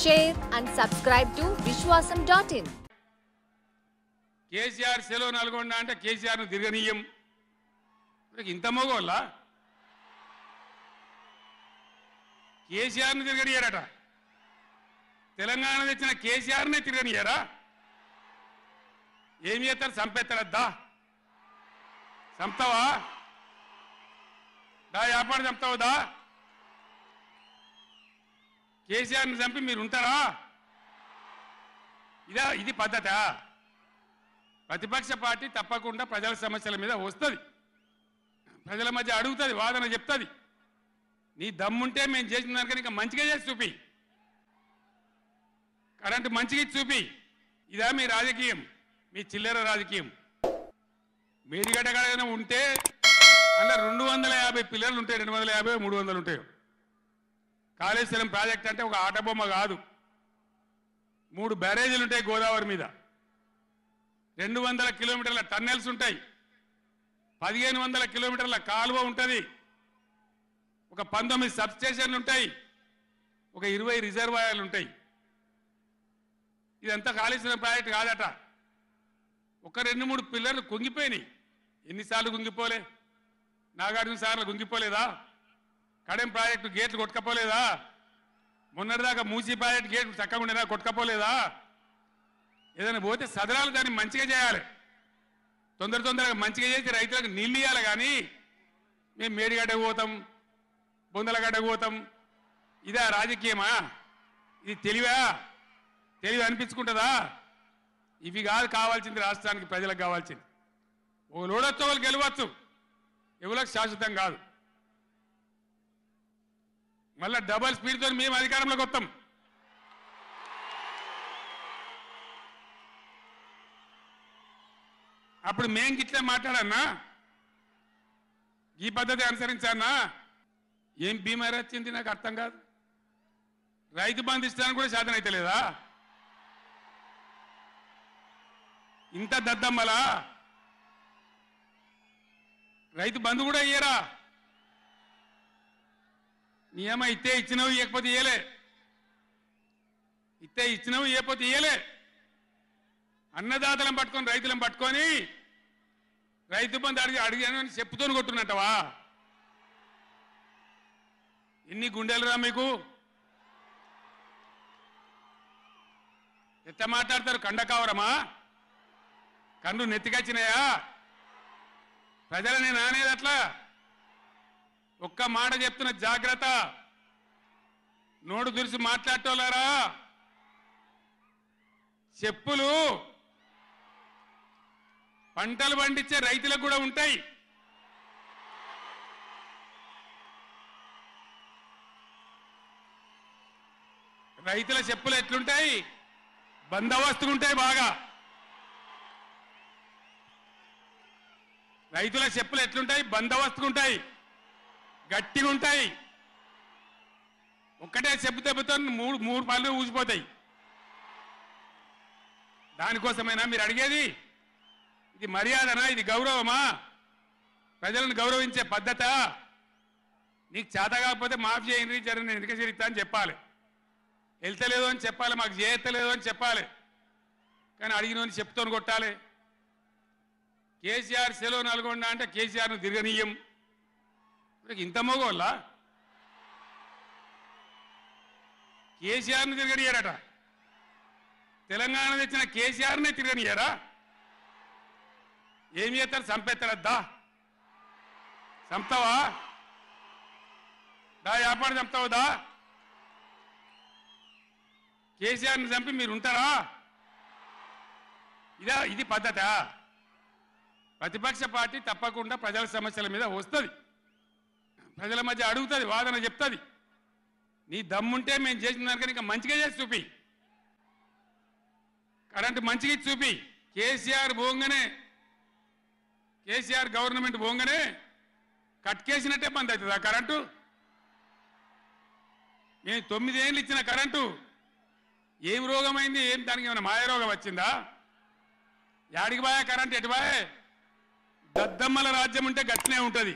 share and subscribe to Vishwasam.in. KCR Cello Nalgonda అంటే కేసీఆర్ను తిరగనీయం. ఇంత మగోళ్ళ కేసీఆర్ను తిరగనియారట. తెలంగాణ తెచ్చిన కేసీఆర్నే తిరగనియారా? ఏమి చేస్తారు? చంపేస్తారద్దా? చంపుతావా? దా వ్యాపారం చంపుతావుదా? కేసీఆర్ని చంపి మీరు ఉంటారా? ఇది పద్ధత? ప్రతిపక్ష పార్టీ తప్పకుండా ప్రజల సమస్యల మీద వస్తుంది, ప్రజల మధ్య అడుగుతుంది, వాదన చెప్తుంది. నీ దమ్ముంటే మేము చేసిన దానికన్నా ఇంకా మంచిగా చేసి చూపి, కరెంటు మంచిగా చూపి. ఇదా మీ రాజకీయం? మీ చిల్లర రాజకీయం. మేడిగడ్డ కాడ ఉంటే అలా 250 పిల్లర్లు ఉంటాయి, 250 300 ఉంటాయి. కాళేశ్వరం ప్రాజెక్ట్ అంటే ఒక ఆట బొమ్మ కాదు. 3 బ్యారేజీలు ఉంటాయి గోదావరి మీద, 200 కిలోమీటర్ల టన్నెల్స్ ఉంటాయి, 1500 కిలోమీటర్ల కాలువ ఉంటుంది, ఒక 19 సబ్స్టేషన్లు ఉంటాయి, ఒక 20 రిజర్వాయర్లు ఉంటాయి. ఇదంతా కాళేశ్వరం ప్రాజెక్ట్ కాదట. ఒక 2-3 పిల్లర్లు కుంగిపోయినాయి. ఎన్నిసార్లు కుంగిపోలే? నాగార్జున సార్లు కుంగిపోలేదా? కడెం ప్రాజెక్టు గేట్లు కొట్టుకపోలేదా? మొన్నటిదాకా మూసీ ప్రాజెక్టు గేట్లు చక్కగా ఉండేదా? కొట్టుకపోలేదా? ఏదైనా పోతే సదరాలు దాన్ని మంచిగా చేయాలి, తొందరగా మంచిగా చేసి రైతులకు నీళ్ళు ఇవ్వాలి. కానీ మేము మేడిగడ్డకు పోతాం, బొందలగడ్డకు పోతాం, ఇదా రాజకీయమా? ఇది తెలివి అనిపించుకుంటుందా? ఇవి కాదు కావాల్సింది, రాష్ట్రానికి ప్రజలకు కావాల్సింది. ఓ లోడొచ్చో వాళ్ళు గెలవచ్చు, ఎవరికి శాశ్వతం కాదు. మళ్ళీ డబల్ స్పీడ్తో మేము అధికారంలోకి వస్తాం. అప్పుడు మేం గిట్లే మాట్లాడన్నా, ఈ పద్ధతి అనుసరించానా? ఏం బీమారి వచ్చింది నాకు అర్థం కాదు. రైతు బంధు ఇస్తానికి కూడా శాతం అయితే లేదా? ఇంత దద్దమ్మలా? రైతు బంధు కూడా ఇయ్యరా? నియమ ఇస్తే ఇచ్చినవి, ఇవ్వకపోతే ఇయ్యలే. ఇస్తే ఇచ్చినవి, ఇవ్వకపోతే ఇయ్యలే. అన్నదాతలను పట్టుకొని రైతులను పట్టుకొని రైతు బంధు అడిగాను అని చెప్పుతోని కొట్టున్నట్టవా? ఎన్ని గుండెలురా మీకు? ఎట్లా మాట్లాడతారు? కండకావరమా? కన్ను నెత్తికొచ్చినాయా? ప్రజలని నానేది అట్లా? ఒక్క మాట చెప్తున్న, జాగ్రత్త. నోడు దురిసి మాట్లాడటోలారా, చెప్పులు పంటలు పండించే రైతులకు కూడా ఉంటాయి. రైతుల చెప్పులు ఎట్లుంటాయి? బందోబస్తుగా ఉంటాయి బాగా. రైతుల చెప్పులు ఎట్లుంటాయి? బందోబస్తుగా ఉంటాయి, గట్టిగా ఉంటాయి. ఒక్కటే చెప్పు దెబ్బతో మూడు పళ్ళు ఊసిపోతాయి. దానికోసమైనా మీరు అడిగేది? ఇది మర్యాదనా? ఇది గౌరవమా? ప్రజలను గౌరవించే పద్ధత? నీకు చేత కాకపోతే మాఫీ చేయండి, జర నేను ఎందుకు చేరిస్తా అని చెప్పాలి. వెళ్తలేదు అని చెప్పాలి, మాకు చేయలేదు అని చెప్పాలి. కానీ అడిగినోని చెప్తోని కొట్టాలి. కేసీఆర్ సెలో నల్గొండ అంటే కేసీఆర్ను తిరగనీయం. ఇంత మగోళ్ళ కేసీఆర్ను తిరగనియారట. తెలంగాణ తెచ్చిన కేసీఆర్నే తిరగనియారా? ఏమి చేస్తారు? చంపేస్తారద్దా? చంపుతావా? దా వ్యాపారం చంపుతావుదా? కేసీఆర్ని చంపి మీరు ఉంటారా? ఇది పద్ధత? ప్రతిపక్ష పార్టీ తప్పకుండా ప్రజల సమస్యల మీద వస్తుంది, ప్రజల మధ్య అడుగుతుంది, వాదన చెప్తుంది. నీ దమ్ముంటే మేము చేసిన దానికన్నా ఇంకా మంచిగా చేసి చూపి, కరెంటు మంచిగా చూపి. కేసీఆర్ పోగానే, కేసీఆర్ గవర్నమెంట్ పోగానే కట్కేసినట్టే బంద్ అవుతుంది ఆ కరెంటు. మేము 9 ఏళ్ళు ఇచ్చిన కరెంటు ఏం రోగమైంది? ఏం దానికి ఏమైనా మాయ రోగం వచ్చిందా? యాడికి బాయా కరెంటు? ఎటు బాయే? దద్దమ్మల రాజ్యం ఉంటే గట్లనే ఉంటుంది,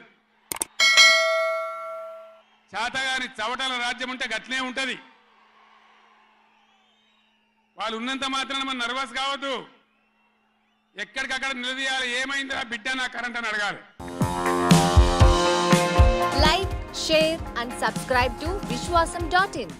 చేతగాని చవటల రాజ్యం ఉంటే గట్లనే ఉంటుంది. వాళ్ళు ఉన్నంత మాత్రాన మనం నర్వస్ కావద్దు. ఎక్కడికక్కడ నిలదీయాలి. ఏమైందా బిడ్డ నా కరెంట్ అని అడగాలి. Like, share and subscribe to Vishwasam.in.